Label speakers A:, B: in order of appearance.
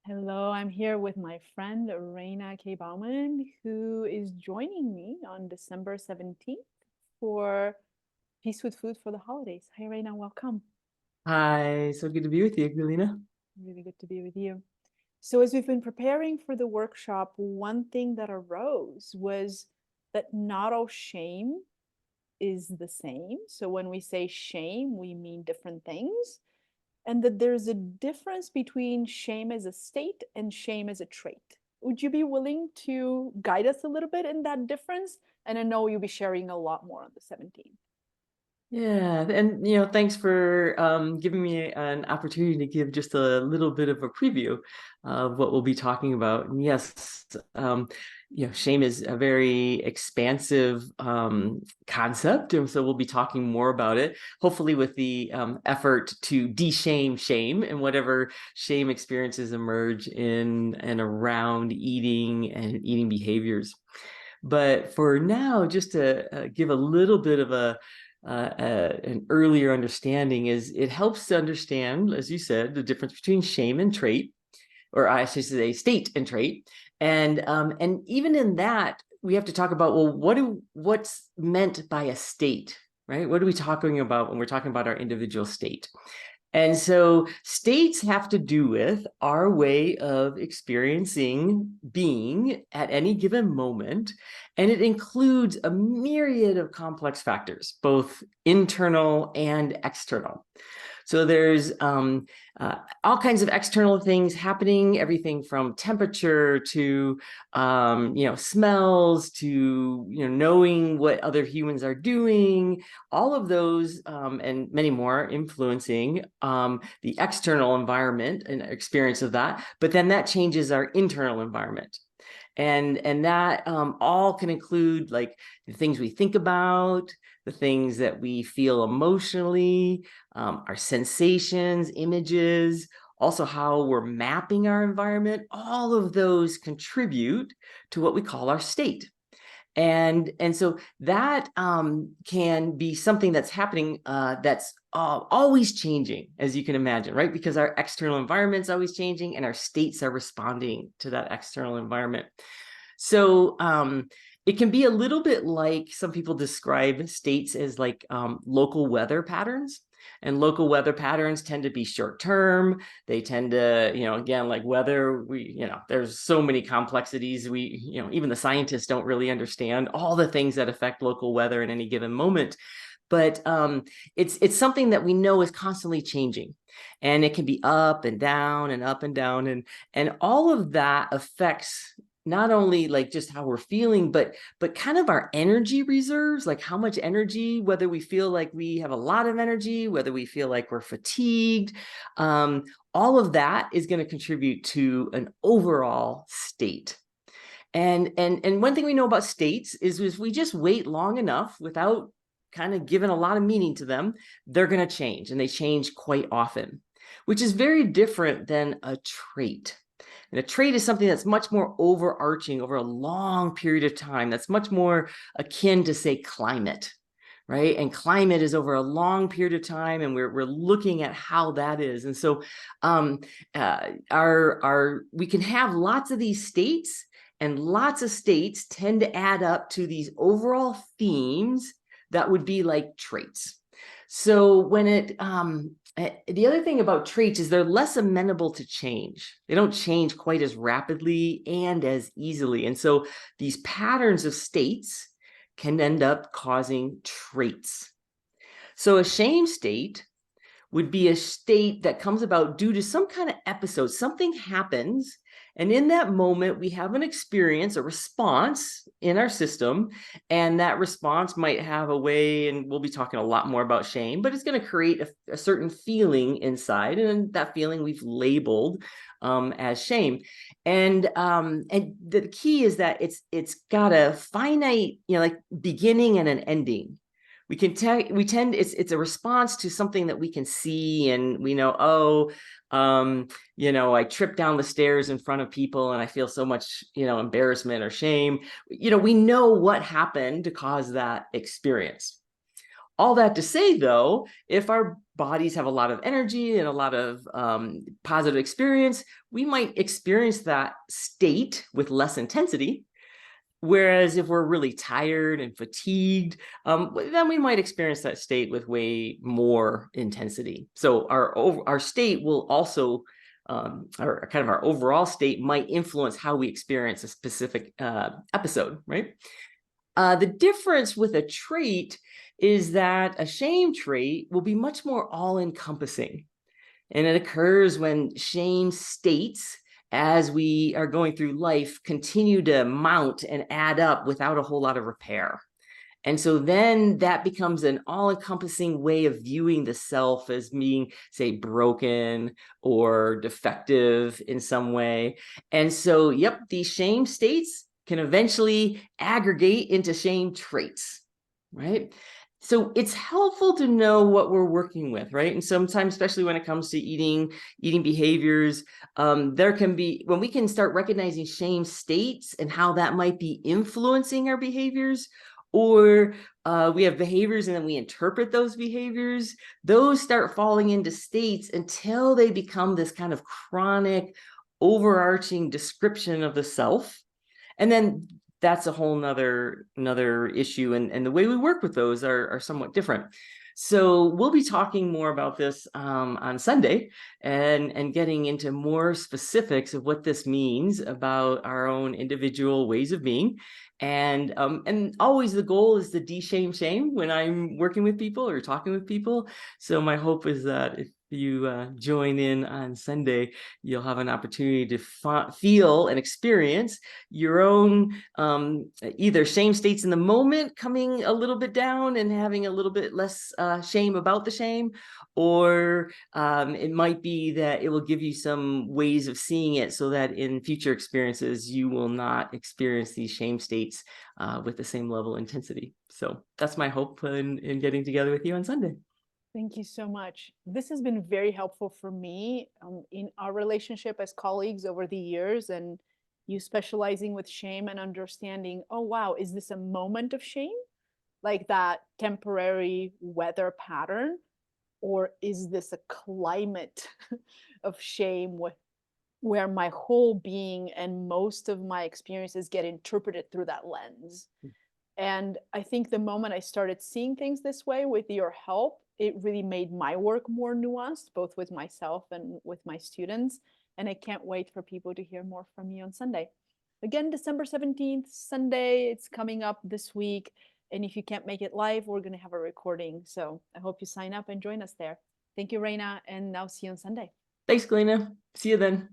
A: Hello, I'm here with my friend Raina K. Bauman, who is joining me on December 17th for Peace with Food for the holidays. Hi, Raina, welcome.
B: Hi, so good to be with you, Galina.
A: Really good to be with you. So, as we've been preparing for the workshop, one thing that arose was that not all shame is the same. So, when we say shame, we mean different things, and that there's a difference between shame as a state and shame as a trait. Would you be willing to guide us a little bit in that difference? And I know you'll be sharing a lot more on the 17th.
B: Yeah, and thanks for giving me an opportunity to give just a little bit of a preview of what we'll be talking about. And yes, shame is a very expansive concept, and so we'll be talking more about it, hopefully with the effort to de-shame shame and whatever shame experiences emerge in and around eating and eating behaviors. But for now, just to give a little bit of an earlier understanding, is it helps to understand, as you said, the difference between shame and trait, or I should say state and trait. And even in that, we have to talk about, well, what's meant by a state, right? What are we talking about when we're talking about our individual state? And so states have to do with our way of experiencing being at any given moment. And it includes a myriad of complex factors, both internal and external. So there's all kinds of external things happening, everything from temperature to smells to knowing what other humans are doing. All of those and many more influencing the external environment and experience of that. But then that changes our internal environment. And that all can include like the things we think about, the things that we feel emotionally, our sensations, images, also how we're mapping our environment. All of those contribute to what we call our state. And so that can be something that's happening that's always changing, as you can imagine, right? Because our external environment's always changing and our states are responding to that external environment. So it can be a little bit like some people describe states as like local weather patterns. And local weather patterns tend to be short term. They tend to, again, like weather, there's so many complexities. Even the scientists don't really understand all the things that affect local weather in any given moment. But it's something that we know is constantly changing, and it can be up and down and up and down, and all of that affects not only like just how we're feeling, but kind of our energy reserves, like how much energy, whether we feel like we have a lot of energy, whether we feel like we're fatigued. All of that is going to contribute to an overall state. And one thing we know about states is if we just wait long enough without kind of giving a lot of meaning to them, they're going to change, and they change quite often, which is very different than a trait. And a trait is something that's much more overarching over a long period of time. That's much more akin to, say, climate, right? And climate is over a long period of time, and we're looking at how that is. And so we can have lots of these states, and lots of states tend to add up to these overall themes that would be like traits. So when the other thing about traits is they're less amenable to change. They don't change quite as rapidly and as easily. And so these patterns of states can end up causing traits. So a shame state would be a state that comes about due to some kind of episode. Something happens, and in that moment, we have an experience, a response in our system. And that response might have a way, and we'll be talking a lot more about shame, but it's going to create a certain feeling inside. And that feeling we've labeled as shame. And the key is that it's got a finite, like beginning and an ending. It's a response to something that we can see, and we know, I tripped down the stairs in front of people and I feel so much, embarrassment or shame. We know what happened to cause that experience. All that to say, though, if our bodies have a lot of energy and a lot of positive experience, we might experience that state with less intensity. Whereas if we're really tired and fatigued, then we might experience that state with way more intensity. So our state will also, our kind of our overall state might influence how we experience a specific episode, right? The difference with a trait is that a shame trait will be much more all-encompassing. And it occurs when shame states, as we are going through life, continue to mount and add up without a whole lot of repair. And so then that becomes an all-encompassing way of viewing the self as being, say, broken or defective in some way. And so, yep, these shame states can eventually aggregate into shame traits, right? So it's helpful to know what we're working with, right? And sometimes, especially when it comes to eating behaviors, there can be, when we can start recognizing shame states and how that might be influencing our behaviors, or we have behaviors and then we interpret those behaviors, those start falling into states until they become this kind of chronic, overarching description of the self. And then that's a whole another issue. And the way we work with those are somewhat different. So we'll be talking more about this on Sunday and getting into more specifics of what this means about our own individual ways of being. And always the goal is to de-shame shame when I'm working with people or talking with people. So my hope is that if you join in on Sunday, you'll have an opportunity to feel and experience your own either shame states in the moment coming a little bit down and having a little bit less shame about the shame, or it might be that it will give you some ways of seeing it so that in future experiences you will not experience these shame states with the same level of intensity. So that's my hope in getting together with you on Sunday.
A: Thank you so much. This has been very helpful for me in our relationship as colleagues over the years, and you specializing with shame and understanding, oh, wow, is this a moment of shame? Like that temporary weather pattern? Or is this a climate of shame where my whole being and most of my experiences get interpreted through that lens? And I think the moment I started seeing things this way with your help, it really made my work more nuanced, both with myself and with my students. And I can't wait for people to hear more from you on Sunday. Again, December 17th, Sunday, it's coming up this week. And if you can't make it live, we're going to have a recording. So I hope you sign up and join us there. Thank you, Reina, and I'll see you on Sunday.
B: Thanks, Galena. See you then.